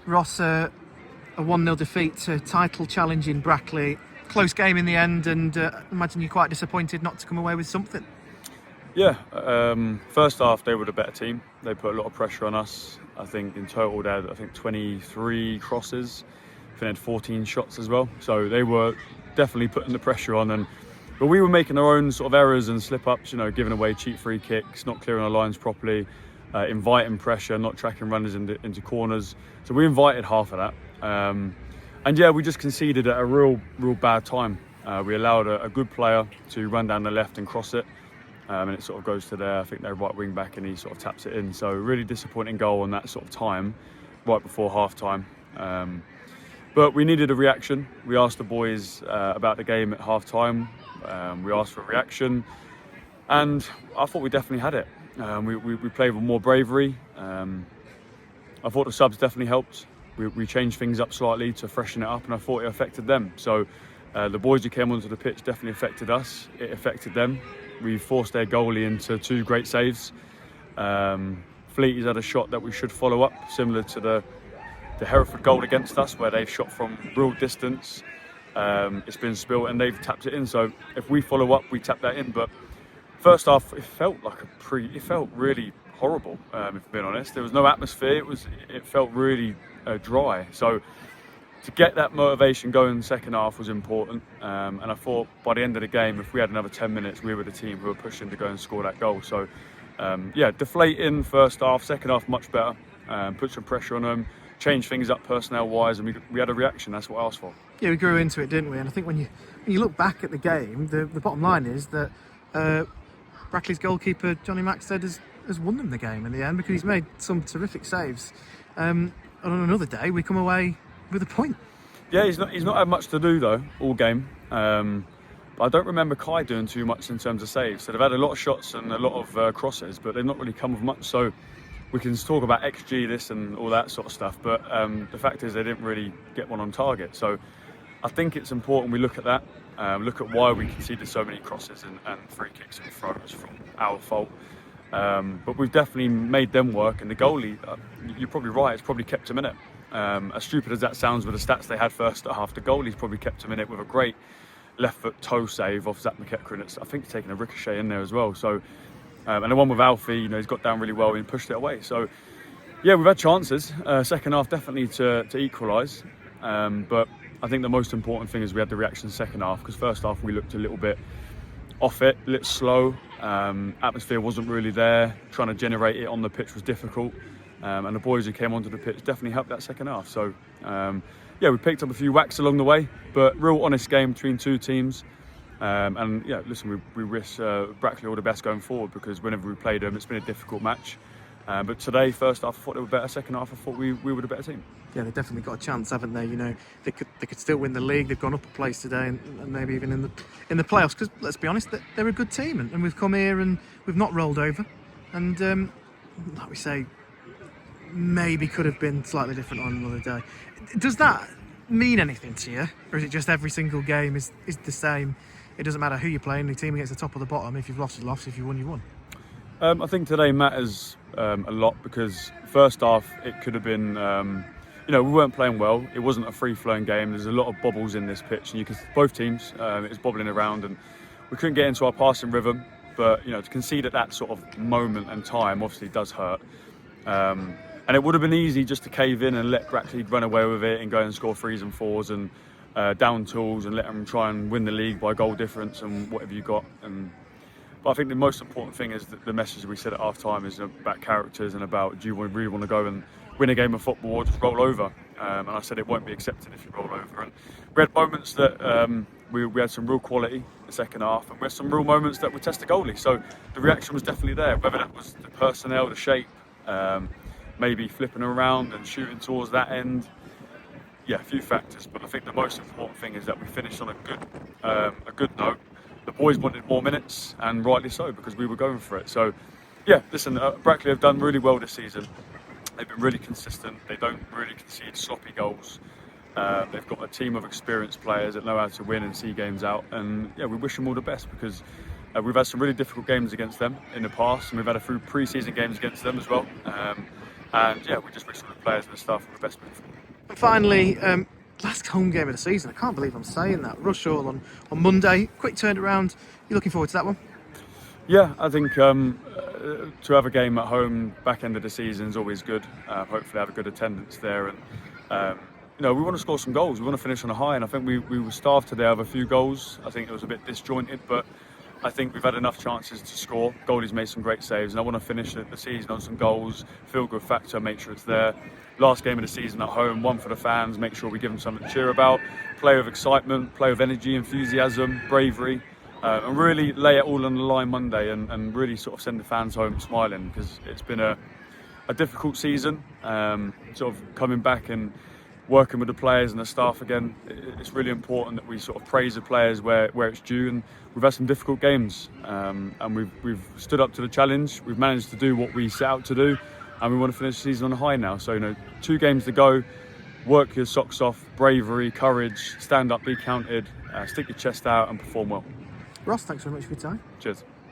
Ross, a 1-0 defeat to title challenging Brackley. Close game in the end, and imagine you're quite disappointed not to come away with something. Yeah, first half they were the better team. They put a lot of pressure on us. I think in total they had 23 crosses. I think they had 14 shots as well. So they were definitely putting the pressure on, but we were making our own sort of errors and slip-ups, giving away cheap free kicks, not clearing our lines properly, inviting pressure, not tracking runners into corners. So we invited half of that. And yeah, we just conceded at a real bad time. We allowed a good player to run down the left and cross it. And it sort of goes to their right wing back, and he sort of taps it in. So really disappointing goal on that sort of time, right before half time. But we needed a reaction. We asked the boys about the game at half time. We asked for a reaction, and I thought we definitely had it. We played with more bravery. I thought the subs definitely helped. We changed things up slightly to freshen it up, and I thought it affected them. So the boys who came onto the pitch definitely affected us. It affected them. We forced their goalie into 2 great saves. Fleety's had a shot that we should follow up, similar to the Hereford goal against us, where they've shot from real distance. It's been spilt and they've tapped it in. So if we follow up, we tap that in. But first half, it felt like it felt really horrible. If I'm being honest, there was no atmosphere. It felt really dry. So to get that motivation going in the second half was important. And I thought by the end of the game, if we had another 10 minutes, we were the team who were pushing to go and score that goal. So yeah, deflating first half, second half much better. Put some pressure on them, changed things up personnel-wise, and we had a reaction. That's what I asked for. Yeah, we grew into it, didn't we? And I think when you look back at the game, the bottom line is that Brackley's goalkeeper, Johnny Maxted, has won them the game in the end, because he's made some terrific saves. And on another day, we come away with a point. Yeah, he's not had much to do though all game. But I don't remember Kai doing too much in terms of saves. So they've had a lot of shots and a lot of crosses, but they've not really come with much. So we can talk about XG, this and all that sort of stuff, but the fact is they didn't really get one on target. So I think it's important we look at that, look at why we conceded so many crosses and free kicks and throws from our fault. But we've definitely made them work, and the goalie, you're probably right, it's probably kept him in it. As stupid as that sounds with the stats they had first half, the goalie's probably kept him in it with a great left foot toe save off Zach McEachran. I think he's taken a ricochet in there as well. So, and the one with Alfie, he's got down really well and pushed it away. So, yeah, we've had chances. Second half definitely to equalise. But I think the most important thing is we had the reaction second half, because first half we looked a little bit off it, a little slow. Atmosphere wasn't really there. Trying to generate it on the pitch was difficult. And the boys who came onto the pitch definitely helped that second half. So, yeah, we picked up a few whacks along the way, but real honest game between two teams. And yeah, listen, we wish Brackley all the best going forward, because whenever we played them, it's been a difficult match. But today, first half, I thought they were better. Second half, I thought we were the better team. Yeah, they've definitely got a chance, haven't they? They could still win the league. They've gone up a place today, and maybe even in the playoffs. Because let's be honest, they're a good team, and we've come here and we've not rolled over. And like we say, maybe could have been slightly different on another day. Does that mean anything to you, or is it just every single game is the same? It doesn't matter who you're playing. The team against the top or the bottom. If you've lost, you've lost. If you won, you won. I think today matters a lot, because first half it could have been, we weren't playing well. It wasn't a free-flowing game. There's a lot of bobbles in this pitch, and both teams, it was bobbling around, and we couldn't get into our passing rhythm. But to concede at that sort of moment and time obviously does hurt. And it would have been easy just to cave in and let Brackley run away with it and go and score 3s and 4s and down tools, and let them try and win the league by goal difference and whatever you got. But I think the most important thing is that the message we said at half time is about characters and about, do you really want to go and win a game of football or just roll over? And I said it won't be accepted if you roll over. And we had moments that we had some real quality in the second half, and we had some real moments that we tested goalie. So the reaction was definitely there, whether that was the personnel, the shape, maybe flipping around and shooting towards that end. Yeah, a few factors, but I think the most important thing is that we finished on a good note. The boys wanted more minutes, and rightly so, because we were going for it. So, yeah, listen, Brackley have done really well this season. They've been really consistent. They don't really concede sloppy goals. They've got a team of experienced players that know how to win and see games out. And yeah, we wish them all the best, because we've had some really difficult games against them in the past, and we've had a few pre-season games against them as well. And yeah, we just wish all the players and the staff all the best moving forward. Finally, last home game of the season. I can't believe I'm saying that. Rush Hall on Monday. Quick turnaround. You looking forward to that one? Yeah, I think to have a game at home back end of the season is always good. Hopefully have a good attendance there, and we want to score some goals. We want to finish on a high, and I think we were starved today of a few goals. I think it was a bit disjointed, but I think we've had enough chances to score. Goalie's made some great saves, and I want to finish the season on some goals. Feel good factor, make sure it's there. Last game of the season at home, one for the fans. Make sure we give them something to cheer about. Play with excitement, play with energy, enthusiasm, bravery. And really lay it all on the line Monday and really sort of send the fans home smiling, because it's been a difficult season. Sort of coming back and working with the players and the staff again, it's really important that we sort of praise the players where it's due, and we've had some difficult games, and we've stood up to the challenge. We've managed to do what we set out to do, and we want to finish the season on a high now. So 2 games to go. Work your socks off, bravery, courage, stand up, be counted, stick your chest out and perform well. Ross, thanks very much for your time. Cheers.